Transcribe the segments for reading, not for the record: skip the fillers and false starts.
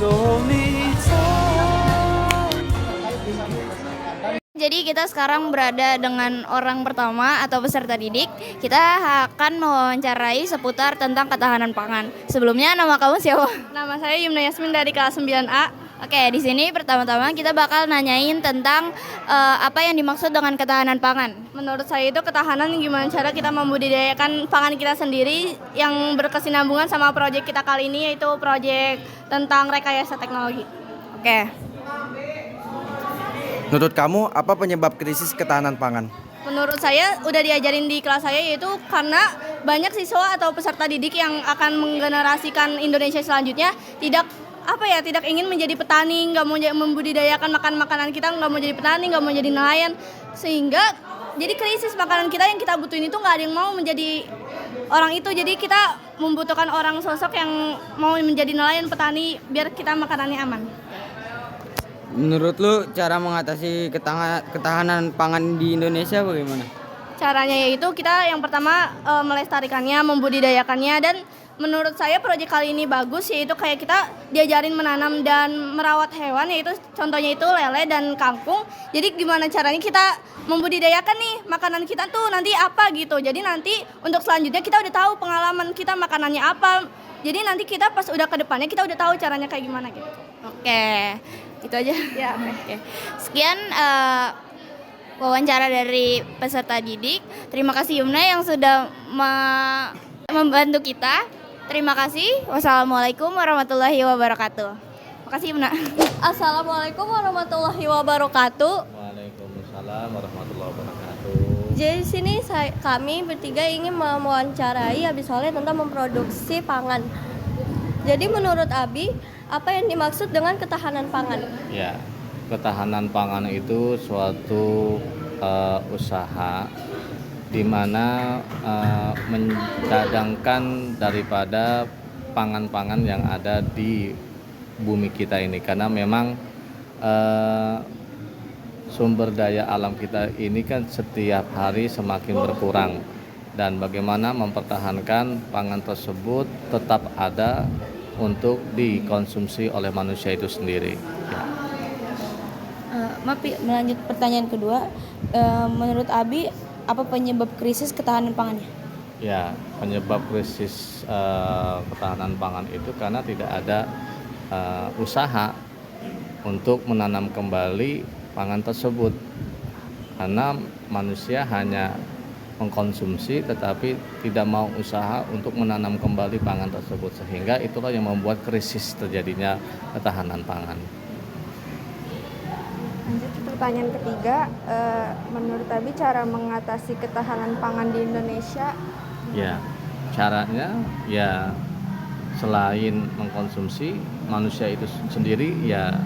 only time. Jadi kita sekarang berada dengan orang pertama atau peserta didik. Kita akan mewawancarai seputar tentang ketahanan pangan. Sebelumnya nama kamu siapa? Nama saya Yumna Yasmin dari kelas 9A. Oke, di sini pertama-tama kita bakal nanyain tentang apa yang dimaksud dengan ketahanan pangan. Menurut saya itu ketahanan gimana cara kita membudidayakan pangan kita sendiri yang berkesinambungan sama proyek kita kali ini, yaitu proyek tentang rekayasa teknologi. Oke. Menurut kamu apa penyebab krisis ketahanan pangan? Menurut saya udah diajarin di kelas saya, yaitu karena banyak siswa atau peserta didik yang akan menggenerasikan Indonesia selanjutnya tidak ingin menjadi petani, nggak mau membudidayakan makanan kita, nggak mau jadi petani, nggak mau jadi nelayan, sehingga jadi krisis makanan kita yang kita butuhin itu nggak ada yang mau menjadi orang itu. Jadi kita membutuhkan orang sosok yang mau menjadi nelayan, petani, biar kita makanannya aman. Menurut lu cara mengatasi ketahanan pangan di Indonesia bagaimana? Caranya yaitu kita yang pertama melestarikannya, membudidayakannya, dan menurut saya proyek kali ini bagus, yaitu kayak kita diajarin menanam dan merawat hewan, yaitu contohnya itu lele dan kangkung. Jadi gimana caranya kita membudidayakan nih makanan kita tuh nanti apa gitu. Jadi nanti untuk selanjutnya kita udah tahu pengalaman kita makanannya apa. Jadi nanti kita pas udah ke depannya kita udah tahu caranya kayak gimana gitu. Oke. Itu aja. Ya, Oke. Sekian wawancara dari peserta didik. Terima kasih Yumna yang sudah membantu kita. Terima kasih. Wassalamualaikum warahmatullahi wabarakatuh. Makasih Yumna. Assalamualaikum warahmatullahi wabarakatuh. Waalaikumsalam warahmatullahi wabarakatuh. Jadi di sini kami bertiga ingin mewawancarai Abi Soleh tentang memproduksi pangan. Jadi menurut Abi, apa yang dimaksud dengan ketahanan pangan? Ya, ketahanan pangan itu suatu usaha di mana mencadangkan daripada pangan-pangan yang ada di bumi kita ini, karena memang sumber daya alam kita ini kan setiap hari semakin berkurang, dan bagaimana mempertahankan pangan tersebut tetap ada untuk dikonsumsi oleh manusia itu sendiri. Ya. Melanjut pertanyaan kedua, menurut Abi apa penyebab krisis ketahanan pangannya? Ya, penyebab krisis ketahanan pangan itu karena tidak ada usaha untuk menanam kembali pangan tersebut, karena manusia hanya mengkonsumsi tetapi tidak mau usaha untuk menanam kembali pangan tersebut, sehingga itulah yang membuat krisis terjadinya ketahanan pangan. Lanjut pertanyaan ketiga, menurut Abi cara mengatasi ketahanan pangan di Indonesia? Ya, caranya ya selain mengkonsumsi, manusia itu sendiri ya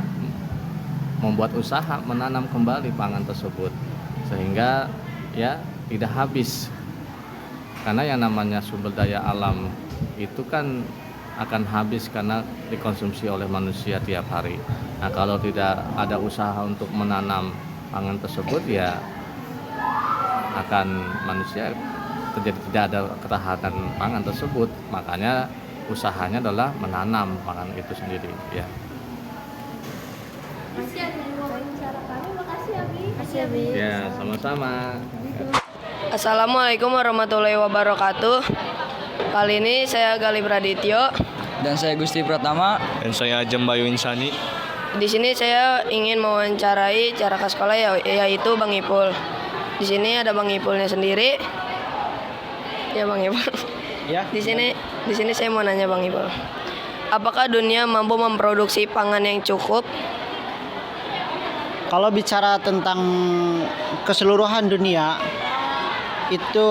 membuat usaha menanam kembali pangan tersebut, sehingga ya tidak habis, karena yang namanya sumber daya alam itu kan akan habis karena dikonsumsi oleh manusia tiap hari. Nah, kalau tidak ada usaha untuk menanam pangan tersebut, ya akan manusia terjadi tidak ada ketahanan pangan tersebut. Makanya usahanya adalah menanam pangan itu sendiri. Ya. Makasih Abi. Ya, sama-sama. Assalamualaikum warahmatullahi wabarakatuh. Kali ini saya Gali Pradityo. Dan saya Gusti Pratama. Dan saya Ajam Bayu Insani. Di sini saya ingin mewawancarai cara ke sekolah yaitu Bang Ipul. Di sini ada Bang Ipulnya sendiri. Ya Bang Ipul. Ya. Di sini saya mau nanya Bang Ipul. Apakah dunia mampu memproduksi pangan yang cukup? Kalau bicara tentang keseluruhan dunia, itu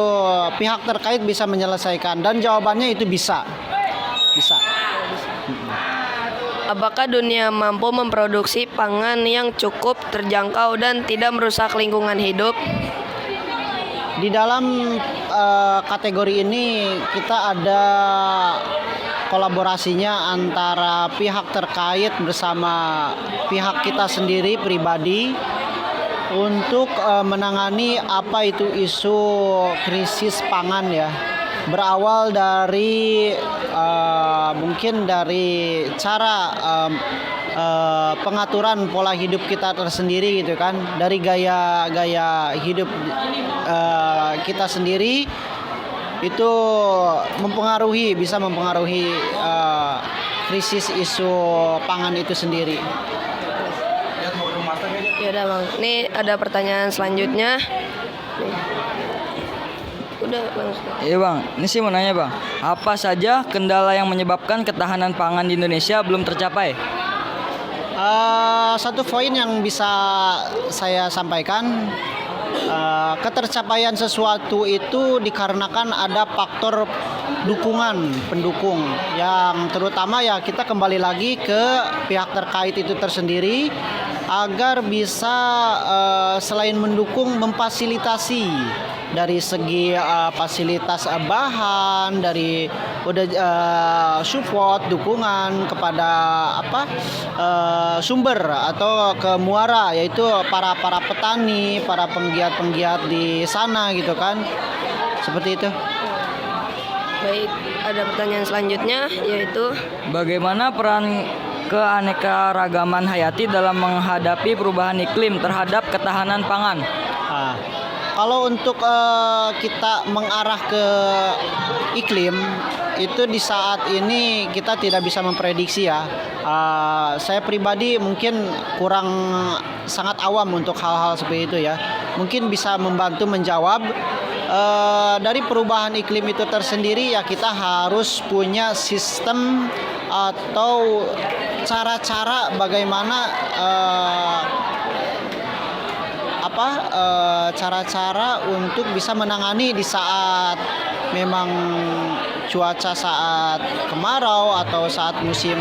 pihak terkait bisa menyelesaikan, dan jawabannya itu bisa. Apakah dunia mampu memproduksi pangan yang cukup, terjangkau, dan tidak merusak lingkungan hidup? Di dalam kategori ini kita ada kolaborasinya antara pihak terkait bersama pihak kita sendiri pribadi untuk menangani apa itu isu krisis pangan ya. berawal dari mungkin dari cara pengaturan pola hidup kita tersendiri gitu kan, dari gaya hidup kita sendiri itu bisa mempengaruhi krisis isu pangan itu sendiri. Ya udah bang, ini ada pertanyaan selanjutnya. Nih. Udah bang. Iya bang, ini sih mau nanya bang, apa saja kendala yang menyebabkan ketahanan pangan di Indonesia belum tercapai? Satu poin yang bisa saya sampaikan, ketercapaian sesuatu itu dikarenakan ada faktor pendukung yang terutama ya kita kembali lagi ke pihak terkait itu tersendiri agar bisa selain mendukung memfasilitasi dari segi fasilitas bahan, dari support dukungan kepada sumber atau ke muara, yaitu para petani, para penggiat di sana gitu kan, seperti itu. Baik, ada pertanyaan selanjutnya yaitu Bagaimana peran keanekaragaman hayati dalam menghadapi perubahan iklim terhadap ketahanan pangan? Kalau untuk kita mengarah ke iklim itu di saat ini kita tidak bisa memprediksi ya. Saya pribadi mungkin kurang sangat awam untuk hal-hal seperti itu ya. Mungkin bisa membantu menjawab dari perubahan iklim itu tersendiri ya, kita harus punya sistem atau cara-cara bagaimana cara-cara untuk bisa menangani di saat memang cuaca saat kemarau atau saat musim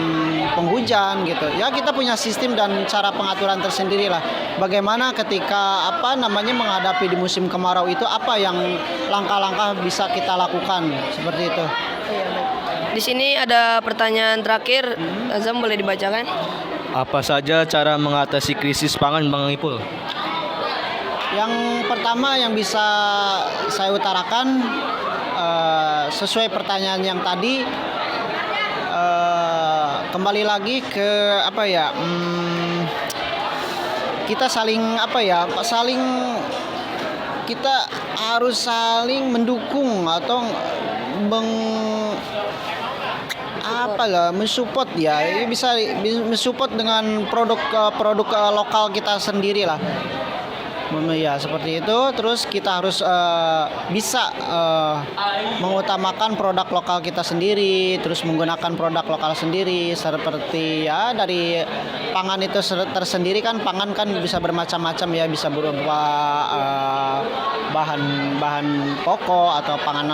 penghujan gitu. Ya kita punya sistem dan cara pengaturan tersendiri lah. Bagaimana ketika menghadapi di musim kemarau itu, apa yang langkah-langkah bisa kita lakukan seperti itu. di sini ada pertanyaan terakhir. Azam boleh dibacakan? Apa saja cara mengatasi krisis pangan Bang Ipul? Yang pertama yang bisa saya utarakan sesuai pertanyaan yang tadi, kembali lagi ke kita harus saling mendukung atau mensupport ya, bisa mensupport dengan produk lokal kita sendiri lah. Ya seperti itu. Terus kita harus bisa mengutamakan produk lokal kita sendiri, terus menggunakan produk lokal sendiri, seperti ya dari pangan itu tersendiri kan. Pangan kan bisa bermacam-macam ya, bisa berupa bahan pokok atau pangan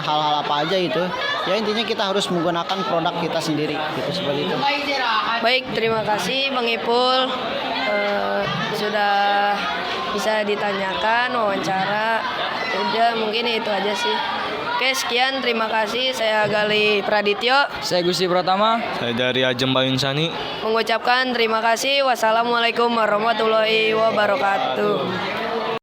hal-hal apa aja itu. Ya intinya kita harus menggunakan produk kita sendiri gitu, seperti itu. Baik, terima kasih Bang Ipul sudah bisa ditanyakan wawancara. Udah mungkin itu aja sih. Oke, sekian, terima kasih. Saya Gali Pradityo. Saya Gusti Pratama. Saya dari Ajem Bayun Sani. Mengucapkan terima kasih. Wassalamualaikum warahmatullahi wabarakatuh.